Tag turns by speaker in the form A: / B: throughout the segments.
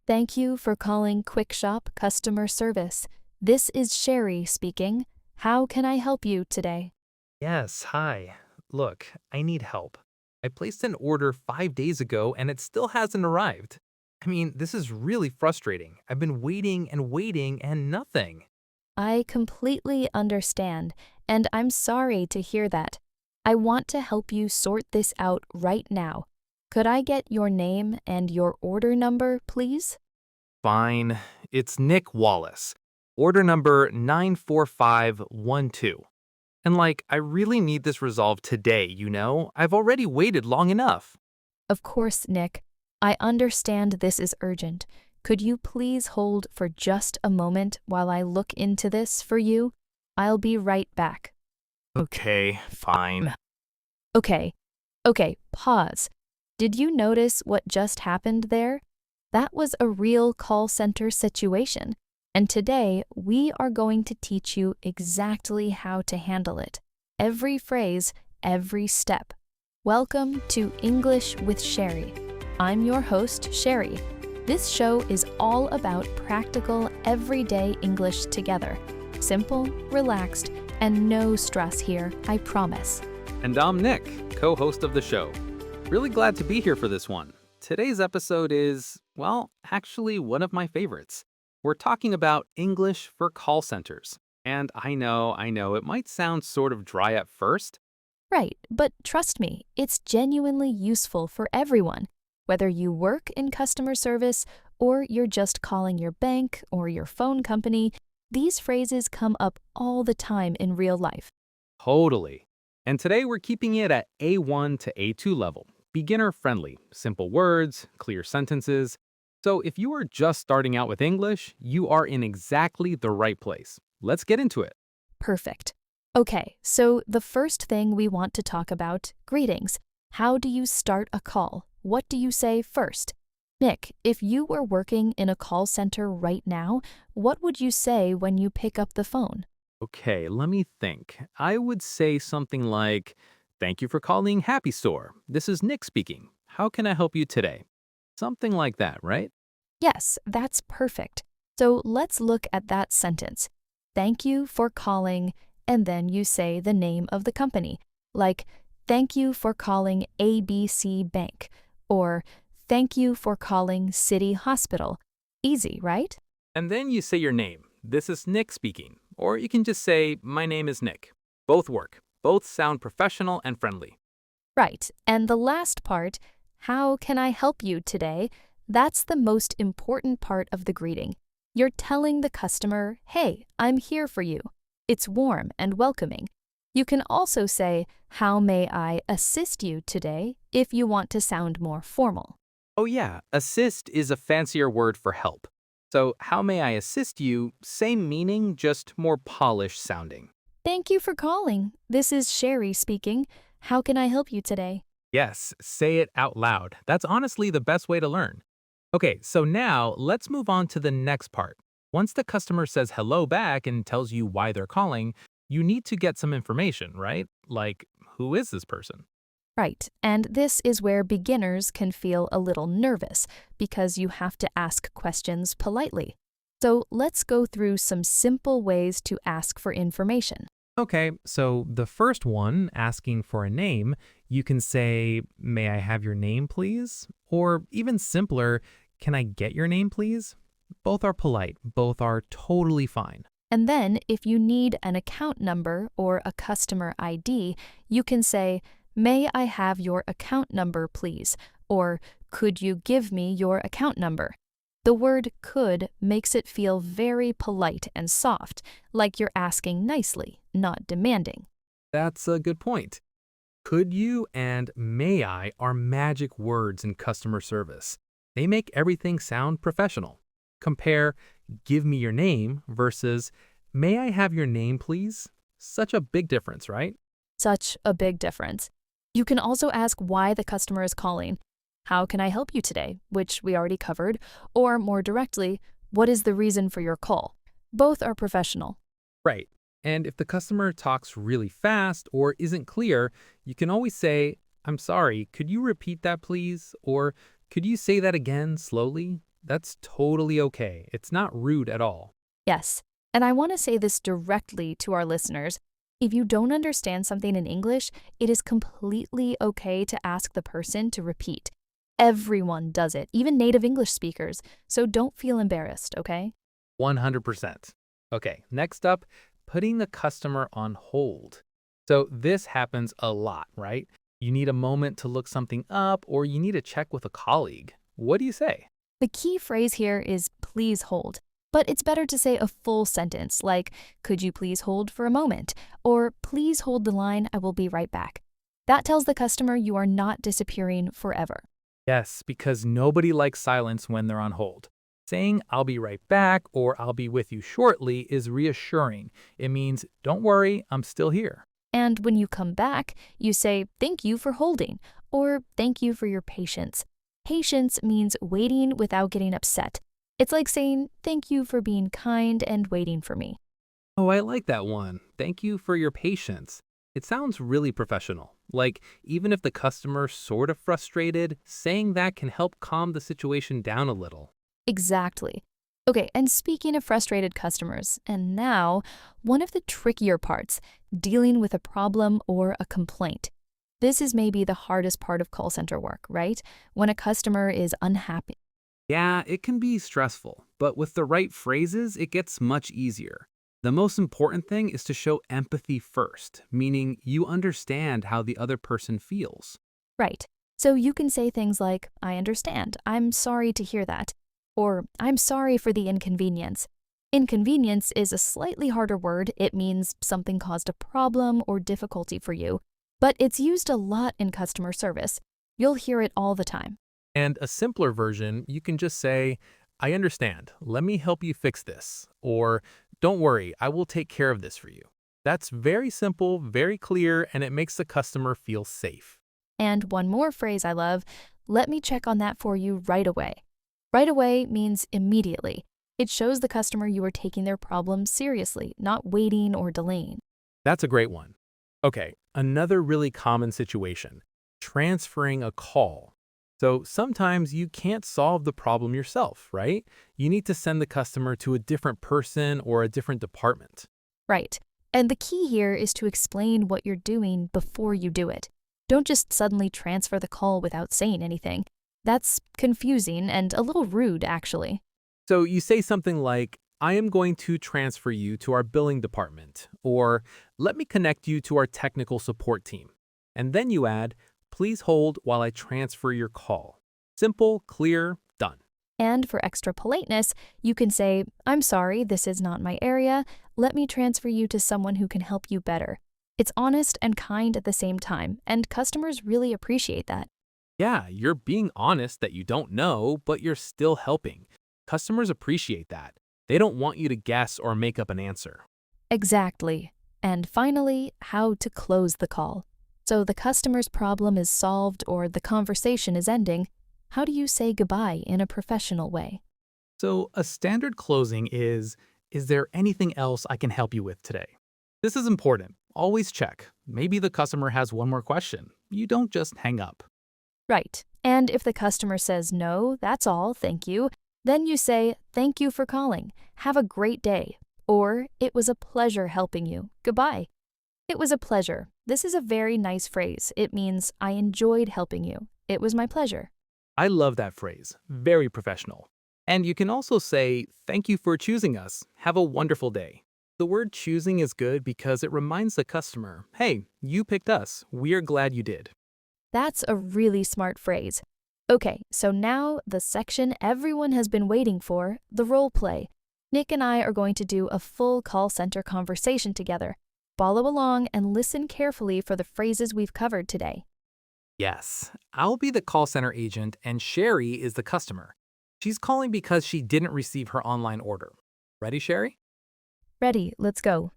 A: Thank you for calling Quick Shop customer service. This is Cheri speaking. How can I help you today?
B: Yes, hi. Look, I need help. I placed an order 5 days ago and it still hasn't arrived. This is really frustrating. I've been waiting and waiting and nothing.
A: I completely understand, and I'm sorry to hear that. I want to help you sort this out right now. Could I get your name and your order number, please?
B: Fine. It's Nick Wallace. Order number 94512. And I really need this resolved today. I've already waited long enough.
A: Of course, Nick. I understand this is urgent. Could you please hold for just a moment while I look into this for you? I'll be right back.
B: Okay, fine.
A: Okay, pause. Did you notice what just happened there? That was a real call center situation, and today we are going to teach you exactly how to handle it. Every phrase, every step. Welcome to English with Cheri. I'm your host, Cheri. This show is all about practical, everyday English together. Simple, relaxed, and no stress here, I promise.
B: And I'm Nick, co-host of the show. Really glad to be here for this one. Today's episode is, well, actually one of my favorites. We're talking about English for call centers. And I know, it might sound sort of dry at first.
A: Right, but trust me, it's genuinely useful for everyone. Whether you work in customer service or you're just calling your bank or your phone company, these phrases come up all the time in real life.
B: Totally. And today we're keeping it at A1 to A2 level. Beginner friendly, simple words, clear sentences. So if you are just starting out with English, you are in exactly the right place. Let's get into it.
A: Perfect. Okay, so the first thing we want to talk about, greetings. How do you start a call? What do you say first? Nick, if you were working in a call center right now, what would you say when you pick up the phone?
B: Okay, let me think. I would say something like, "Thank you for calling Happy Store. This is Nick speaking. How can I help you today?" Something like that, right?
A: Yes, that's perfect. So let's look at that sentence. Thank you for calling, and then you say the name of the company, like, thank you for calling ABC Bank, or thank you for calling City Hospital. Easy, right?
B: And then you say your name. This is Nick speaking. Or you can just say, "My name is Nick." Both work. Both sound professional and friendly.
A: Right. And the last part, how can I help you today? That's the most important part of the greeting. You're telling the customer, hey, I'm here for you. It's warm and welcoming. You can also say, how may I assist you today if you want to sound more formal.
B: Oh yeah, assist is a fancier word for help. So how may I assist you? Same meaning, just more polished sounding.
A: Thank you for calling. This is Cheri speaking. How can I help you today?
B: Yes, say it out loud. That's honestly the best way to learn. Okay, so now let's move on to the next part. Once the customer says hello back and tells you why they're calling, you need to get some information, right? Like, who is this person?
A: Right, and this is where beginners can feel a little nervous because you have to ask questions politely. So let's go through some simple ways to ask for information.
B: Okay, so the first one, asking for a name, you can say, "May I have your name, please?" Or even simpler, "Can I get your name, please?" Both are polite, both are totally fine.
A: And then, if you need an account number or a customer ID, you can say, may I have your account number, please? Or, could you give me your account number? The word could makes it feel very polite and soft, like you're asking nicely, not demanding.
B: That's a good point. Could you and may I are magic words in customer service. They make everything sound professional. Compare "give me your name" versus "may I have your name, please?" Such a big difference, right?
A: Such a big difference. You can also ask why the customer is calling. How can I help you today? Which we already covered. Or more directly, what is the reason for your call? Both are professional.
B: Right. And if the customer talks really fast or isn't clear, you can always say, "I'm sorry, could you repeat that, please?" Or "Could you say that again slowly?" That's totally okay. It's not rude at all.
A: Yes, and I want to say this directly to our listeners. If you don't understand something in English, it is completely okay to ask the person to repeat. Everyone does it, even native English speakers, so don't feel embarrassed, okay?
B: 100%. Okay, next up, putting the customer on hold. So this happens a lot, right? You need a moment to look something up or you need to check with a colleague. What do you say?
A: The key phrase here is please hold, but it's better to say a full sentence like, could you please hold for a moment? Or please hold the line, I will be right back. That tells the customer you are not disappearing forever.
B: Yes, because nobody likes silence when they're on hold. Saying I'll be right back or I'll be with you shortly is reassuring. It means don't worry, I'm still here.
A: And when you come back, you say, thank you for holding, or thank you for your patience. Patience means waiting without getting upset. It's like saying, thank you for being kind and waiting for me.
B: Oh, I like that one. Thank you for your patience. It sounds really professional. Like, even if the customer's sort of frustrated, saying that can help calm the situation down a little.
A: Exactly. Okay, and speaking of frustrated customers, and now, one of the trickier parts, dealing with a problem or a complaint. This is maybe the hardest part of call center work, right? When a customer is unhappy.
B: Yeah, it can be stressful, but with the right phrases, it gets much easier. The most important thing is to show empathy first, meaning you understand how the other person feels.
A: Right. So you can say things like, I understand, I'm sorry to hear that, or I'm sorry for the inconvenience. Inconvenience is a slightly harder word. It means something caused a problem or difficulty for you, but it's used a lot in customer service. You'll hear it all the time.
B: And a simpler version, you can just say, I understand, let me help you fix this. Or, don't worry, I will take care of this for you. That's very simple, very clear, and it makes the customer feel safe.
A: And one more phrase I love, let me check on that for you right away. Right away means immediately. It shows the customer you are taking their problem seriously, not waiting or delaying.
B: That's a great one. Okay, another really common situation, transferring a call. So sometimes you can't solve the problem yourself, right? You need to send the customer to a different person or a different department.
A: Right. And the key here is to explain what you're doing before you do it. Don't just suddenly transfer the call without saying anything. That's confusing and a little rude, actually.
B: So you say something like, I am going to transfer you to our billing department, or let me connect you to our technical support team. And then you add, please hold while I transfer your call. Simple, clear, done.
A: And for extra politeness, you can say, I'm sorry, this is not my area. Let me transfer you to someone who can help you better. It's honest and kind at the same time, and customers really appreciate that.
B: Yeah, you're being honest that you don't know, but you're still helping. Customers appreciate that. They don't want you to guess or make up an answer.
A: Exactly. And finally, how to close the call. So the customer's problem is solved or the conversation is ending. How do you say goodbye in a professional way?
B: So a standard closing is there anything else I can help you with today? This is important. Always check. Maybe the customer has one more question. You don't just hang up.
A: Right. And if the customer says no, that's all, thank you, then you say, thank you for calling. Have a great day. Or, it was a pleasure helping you. Goodbye. It was a pleasure. This is a very nice phrase. It means I enjoyed helping you. It was my pleasure.
B: I love that phrase. Very professional. And you can also say, thank you for choosing us. Have a wonderful day. The word choosing is good because it reminds the customer, hey, you picked us. We're glad you did.
A: That's a really smart phrase. Okay, so now the section everyone has been waiting for, the role play. Nick and I are going to do a full call center conversation together. Follow along and listen carefully for the phrases we've covered today.
B: Yes, I'll be the call center agent and Cheri is the customer. She's calling because she didn't receive her online order. Ready, Cheri?
A: Ready, let's go.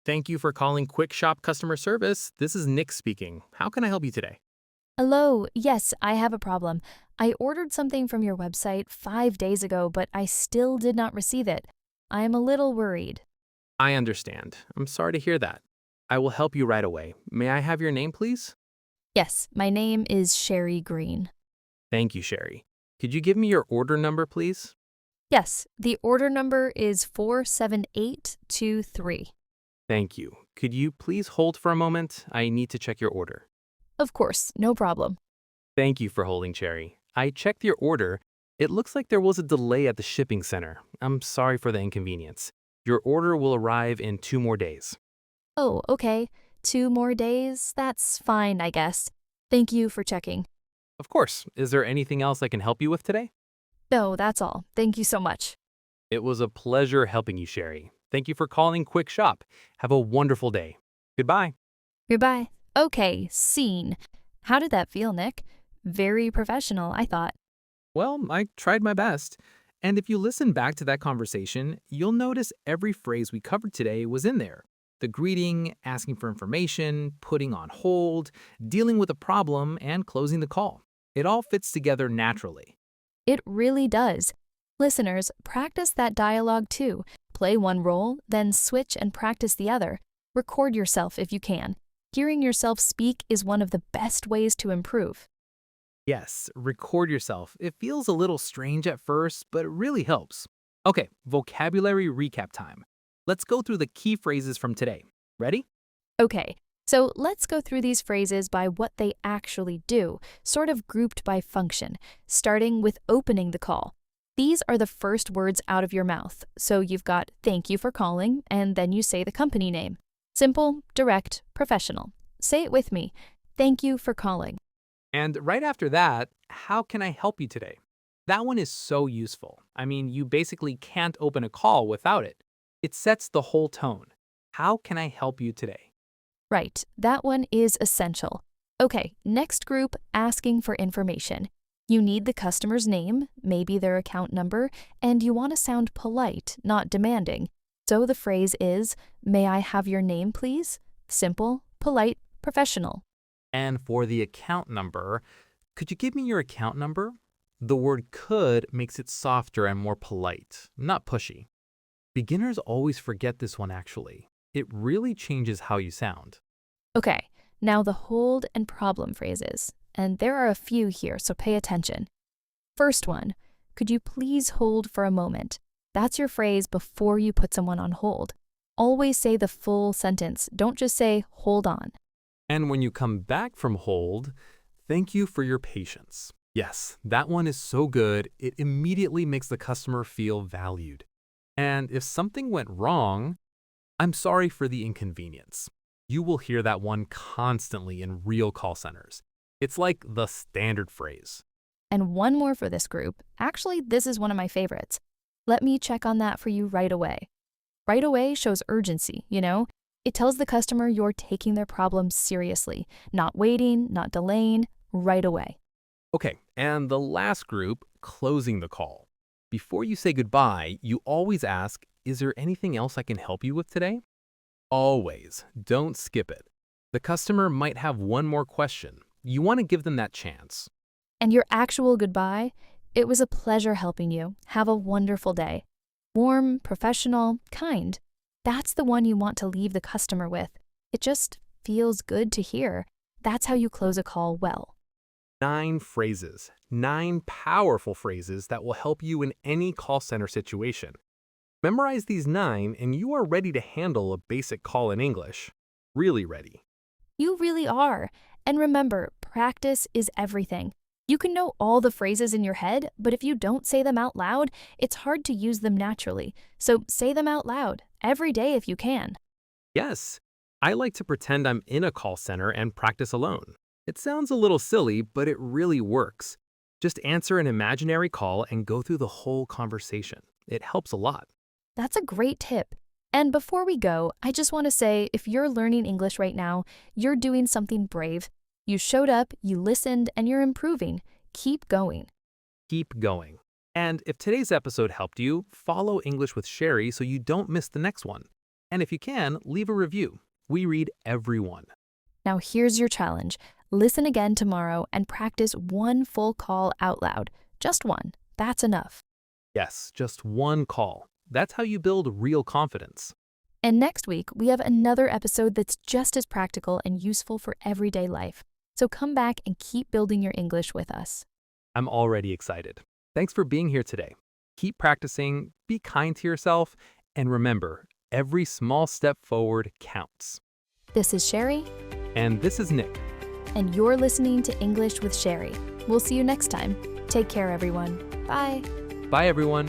B: Thank you for calling Quick Shop Customer Service. This is Nick speaking. How can I help you today?
A: Hello, yes, I have a problem. I ordered something from your website 5 days ago, but I still did not receive it. I am a little worried.
B: I understand. I'm sorry to hear that. I will help you right away. May I have your name, please?
A: Yes, my name is Cheri Green.
B: Thank you, Cheri. Could you give me your order number, please?
A: Yes, the order number is 47823.
B: Thank you. Could you please hold for a moment? I need to check your order.
A: Of course, no problem.
B: Thank you for holding, Cheri. I checked your order. It looks like there was a delay at the shipping center. I'm sorry for the inconvenience. Your order will arrive in 2 more days.
A: Oh, okay. 2 more days? That's fine, I guess. Thank you for checking.
B: Of course. Is there anything else I can help you with today?
A: No, that's all. Thank you so much.
B: It was a pleasure helping you, Cheri. Thank you for calling Quick Shop. Have a wonderful day. Goodbye.
A: Goodbye. Okay, scene. How did that feel, Nick? Very professional, I thought.
B: Well, I tried my best. And if you listen back to that conversation, you'll notice every phrase we covered today was in there. The greeting, asking for information, putting on hold, dealing with a problem, and closing the call. It all fits together naturally.
A: It really does. Listeners, practice that dialogue too. Play one role, then switch and practice the other. Record yourself if you can. Hearing yourself speak is one of the best ways to improve.
B: Yes, record yourself. It feels a little strange at first, but it really helps. Okay, vocabulary recap time. Let's go through the key phrases from today. Ready?
A: Okay, so let's go through these phrases by what they actually do, sort of grouped by function, starting with opening the call. These are the first words out of your mouth, so you've got thank you for calling, and then you say the company name. Simple, direct, professional. Say it with me. Thank you for calling.
B: And right after that, how can I help you today? That one is so useful. I mean, you basically can't open a call without it. It sets the whole tone. How can I help you today?
A: Right, that one is essential. Okay, next group, asking for information. You need the customer's name, maybe their account number, and you want to sound polite, not demanding. So the phrase is, may I have your name, please? Simple, polite, professional.
B: And for the account number, could you give me your account number? The word could makes it softer and more polite, not pushy. Beginners always forget this one actually. It really changes how you sound.
A: Okay, now the hold and problem phrases. And there are a few here, so pay attention. First one, could you please hold for a moment? That's your phrase before you put someone on hold. Always say the full sentence. Don't just say, hold on.
B: And when you come back from hold, thank you for your patience. Yes, that one is so good, it immediately makes the customer feel valued. And if something went wrong, I'm sorry for the inconvenience. You will hear that one constantly in real call centers. It's like the standard phrase.
A: And one more for this group. Actually, this is one of my favorites. Let me check on that for you right away. Right away shows urgency, you know? It tells the customer you're taking their problem seriously, not waiting, not delaying, right away.
B: Okay, and the last group, closing the call. Before you say goodbye, you always ask, is there anything else I can help you with today? Always. Don't skip it. The customer might have one more question. You want to give them that chance.
A: And your actual goodbye? It was a pleasure helping you. Have a wonderful day. Warm, professional, kind. That's the one you want to leave the customer with. It just feels good to hear. That's how you close a call well.
B: 9 phrases, 9 powerful phrases that will help you in any call center situation. Memorize these 9 and you are ready to handle a basic call in English. Really ready.
A: You really are. And remember, practice is everything. You can know all the phrases in your head, but if you don't say them out loud, it's hard to use them naturally. So say them out loud, every day if you can.
B: Yes, I like to pretend I'm in a call center and practice alone. It sounds a little silly, but it really works. Just answer an imaginary call and go through the whole conversation. It helps a lot.
A: That's a great tip. And before we go, I just want to say if you're learning English right now, you're doing something brave. You showed up, you listened, and you're improving. Keep going.
B: Keep going. And if today's episode helped you, follow English with Cheri so you don't miss the next one. And if you can, leave a review. We read every one.
A: Now here's your challenge. Listen again tomorrow and practice one full call out loud. Just one. That's enough.
B: Yes, just one call. That's how you build real confidence.
A: And next week, we have another episode that's just as practical and useful for everyday life. So come back and keep building your English with us.
B: I'm already excited. Thanks for being here today. Keep practicing, be kind to yourself, and remember, every small step forward counts.
A: This is Cheri,
B: And this is Nick.
A: and you're listening to English with Cheri. We'll see you next time. Take care, everyone. Bye.
B: Bye, everyone.